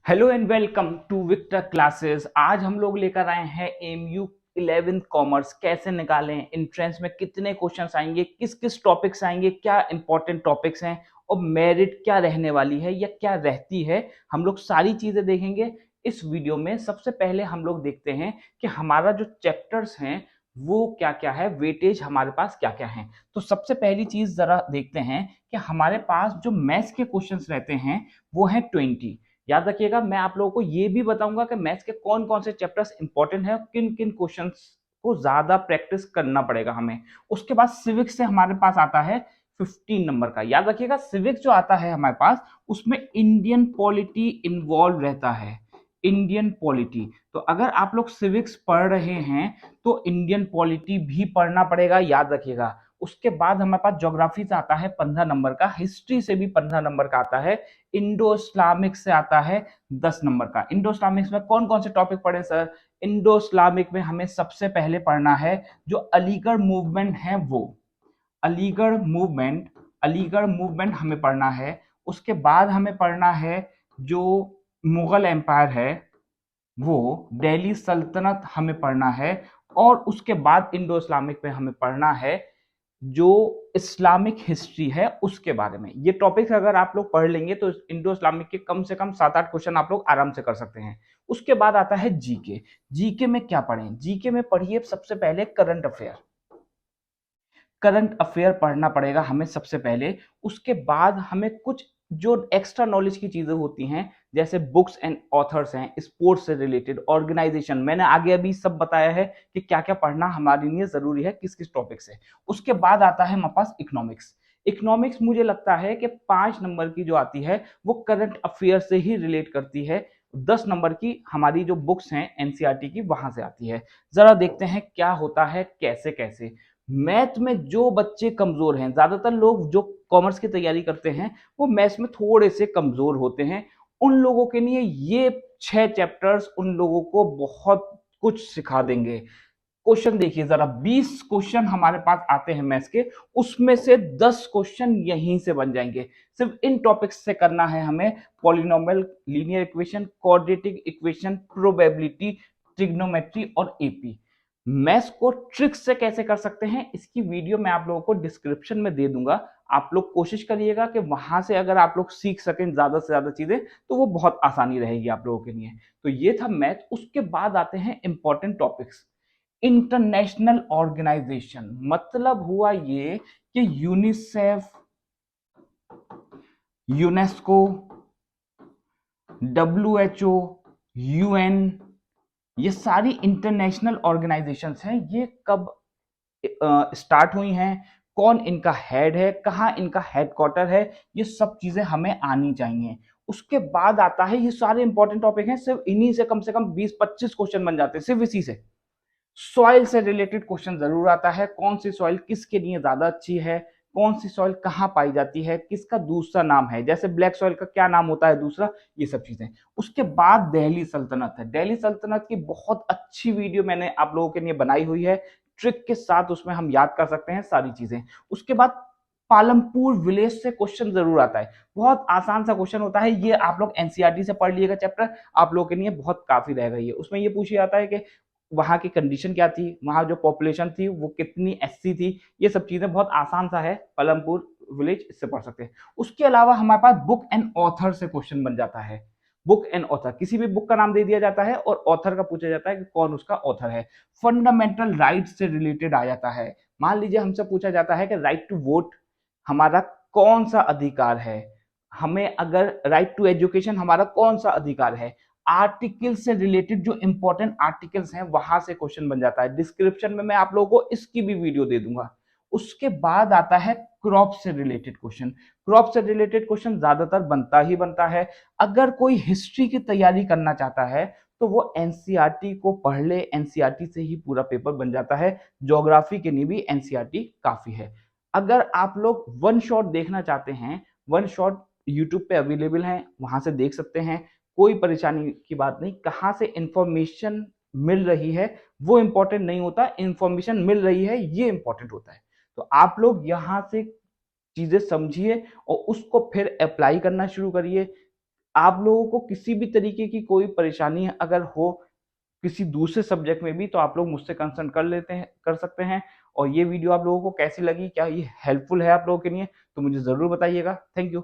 Hello and welcome to Victor classes. आज हम लोग लेकर आए हैं एमयू 11th कॉमर्स कैसे निकालें, एंट्रेंस में कितने क्वेश्चंस आएंगे, किस किस टॉपिक्स आएंगे, क्या इंपॉर्टेंट टॉपिक्स हैं और मेरिट क्या रहने वाली है या क्या रहती है। हम लोग सारी चीजें देखेंगे इस वीडियो में। सबसे पहले हम लोग देखते हैं कि हमारा जो चैप्टर्स हैं वो क्या क्या है, वेटेज हमारे पास क्या क्या है। तो सबसे पहली चीज जरा देखते हैं कि हमारे पास जो मैथ्स के क्वेश्चंस रहते हैं वो हैं 20। याद रखिएगा, मैं आप लोगों को ये भी बताऊंगा कि मैथ्स के कौन कौन से चैप्टर्स इंपॉर्टेंट है, किन किन क्वेश्चंस को ज्यादा प्रैक्टिस करना पड़ेगा हमें। उसके बाद सिविक्स से हमारे पास आता है 15 नंबर का। याद रखिएगा, सिविक्स जो आता है हमारे पास उसमें इंडियन पॉलिटी इन्वॉल्व रहता है। इंडियन पॉलिटी, तो अगर आप लोग सिविक्स पढ़ रहे हैं तो इंडियन पॉलिटी भी पढ़ना पड़ेगा, याद रखिएगा। उसके बाद हमारे पास ज्योग्राफी से आता है 15 नंबर का, हिस्ट्री से भी 15 नंबर का आता है, इंडो इस्लामिक से आता है 10 नंबर का। इंडो इस्लामिक में कौन कौन से टॉपिक पढ़े सर? इंडो इस्लामिक में हमें सबसे पहले पढ़ना है जो अलीगढ़ मूवमेंट है वो, अलीगढ़ मूवमेंट, अलीगढ़ मूवमेंट हमें पढ़ना है। उसके बाद हमें पढ़ना है जो मुगल एम्पायर है वो, दिल्ली सल्तनत हमें पढ़ना है। और उसके बाद इंडो इस्लामिक में हमें पढ़ना है जो इस्लामिक हिस्ट्री है उसके बारे में। ये टॉपिक्स अगर आप लोग पढ़ लेंगे तो इंडो इस्लामिक के कम से कम 7-8 क्वेश्चन आप लोग आराम से कर सकते हैं। उसके बाद आता है जीके। जीके में क्या पढ़ें? जीके में पढ़िए सबसे पहले करंट अफेयर। करंट अफेयर पढ़ना पड़ेगा हमें सबसे पहले। उसके बाद हमें कुछ जो एक्स्ट्रा नॉलेज की चीजें होती हैं जैसे बुक्स एंड ऑथर्स हैं, स्पोर्ट्स से रिलेटेड, ऑर्गेनाइजेशन, मैंने आगे अभी सब बताया है कि क्या क्या पढ़ना हमारे लिए जरूरी है, किस किस टॉपिक से। उसके बाद आता है हमारे पास इकोनॉमिक्स। इकोनॉमिक्स मुझे लगता है कि 5 नंबर की जो आती है वो करंट अफेयर से ही रिलेट करती है। 10 नंबर की हमारी जो बुक्स हैं एनसीईआरटी की वहां से आती है। जरा देखते हैं क्या होता है, कैसे कैसे। मैथ में जो बच्चे कमजोर हैं, ज्यादातर लोग जो कॉमर्स की तैयारी करते हैं वो मैथ्स में थोड़े से कमजोर होते हैं, उन लोगों के लिए ये 6 चैप्टर्स उन लोगों को बहुत कुछ सिखा देंगे। क्वेश्चन देखिए जरा, 20 क्वेश्चन हमारे पास आते हैं मैथ्स के, उसमें से 10 क्वेश्चन यहीं से बन जाएंगे। सिर्फ इन टॉपिक्स से करना है हमें। Polynomial, linear equation, quadratic equation, probability, trigonometry और एपी। मैथ्स को ट्रिक्स से कैसे कर सकते हैं इसकी वीडियो मैं आप लोगों को डिस्क्रिप्शन में दे दूंगा। आप लोग कोशिश करिएगा कि वहां से अगर आप लोग सीख सकें ज्यादा से ज्यादा चीजें तो वो बहुत आसानी रहेगी आप लोगों के लिए। तो ये था मैथ। उसके बाद आते हैं इंपॉर्टेंट टॉपिक्स। इंटरनेशनल ऑर्गेनाइजेशन मतलब हुआ ये कि यूनिसेफ, यूनेस्को, डब्ल्यूएचओ, यूएन, ये सारी इंटरनेशनल ऑर्गेनाइजेशंस हैं। ये कब स्टार्ट हुई हैं, कौन इनका हेड है, कहाँ इनका हेडक्वार्टर है, ये सब चीजें हमें आनी चाहिए। उसके बाद आता है, ये सारे इंपॉर्टेंट टॉपिक हैं, सिर्फ इन्हीं से कम 20-25 क्वेश्चन बन जाते हैं सिर्फ इसी से। सॉइल से रिलेटेड क्वेश्चन जरूर आता है, कौन सी सॉइल किसके लिए ज्यादा अच्छी है, कौन सी सॉइल कहाँ पाई जाती है, किसका दूसरा नाम है, जैसे ब्लैक सॉइल का क्या नाम होता है दूसरा, ये सब चीजें। उसके बाद दिल्ली सल्तनत है। दिल्ली सल्तनत की बहुत अच्छी वीडियो मैंने आप लोगों के लिए बनाई हुई है, ट्रिक के साथ, उसमें हम याद कर सकते हैं सारी चीजें। उसके बाद पालमपुर विलेज से क्वेश्चन जरूर आता है, बहुत आसान सा क्वेश्चन होता है ये, आप लोग एनसीईआरटी से पढ़ लिएगा चैप्टर, आप लोगों के लिए बहुत काफी रहेगा ये। उसमें ये पूछ जाता है कि वहां की कंडीशन क्या थी, वहां जो पॉपुलेशन थी वो कितनी एससी थी, ये सब चीजें बहुत आसान सा है, पलमपुर विलेज, इससे पढ़ सकते हैं। उसके अलावा हमारे पास बुक एंड ऑथर से क्वेश्चन बन जाता है। बुक एंड ऑथर, किसी भी बुक का नाम दे दिया जाता है और ऑथर का पूछा जाता है कि कौन उसका ऑथर है। फंडामेंटल राइट्स से रिलेटेड आ जाता है। मान लीजिए हमसे पूछा जाता है कि राइट टू वोट हमारा कौन सा अधिकार है, हमें अगर राइट टू एजुकेशन हमारा कौन सा अधिकार है। आर्टिकल से रिलेटेड जो इंपॉर्टेंट आर्टिकल्स हैं वहां से क्वेश्चन बन जाता है। डिस्क्रिप्शन में मैं आप लोगों को इसकी भी वीडियो दे दूंगा। उसके बाद आता है क्रॉप से रिलेटेड क्वेश्चन। क्रॉप से रिलेटेड क्वेश्चन ज्यादातर बनता ही बनता है। अगर कोई हिस्ट्री की तैयारी करना चाहता है तो वो एनसीईआरटी को पढ़ ले, एनसीईआरटी से ही पूरा पेपर बन जाता है। ज्योग्राफी के लिए भी एनसीईआरटी काफी है। अगर आप लोग वन शॉट देखना चाहते हैं, वन शॉट यूट्यूब पे अवेलेबल है, वहां से देख सकते हैं, कोई परेशानी की बात नहीं। कहाँ से इंफॉर्मेशन मिल रही है वो इंपॉर्टेंट नहीं होता, इंफॉर्मेशन मिल रही है ये इंपॉर्टेंट होता है। तो आप लोग यहाँ से चीजें समझिए और उसको फिर अप्लाई करना शुरू करिए। आप लोगों को किसी भी तरीके की कोई परेशानी अगर हो किसी दूसरे सब्जेक्ट में भी, तो आप लोग मुझसे कंसल्ट कर सकते हैं। और ये वीडियो आप लोगों को कैसी लगी, क्या ये हेल्पफुल है आप लोगों के लिए, तो मुझे ज़रूर बताइएगा। Thank you.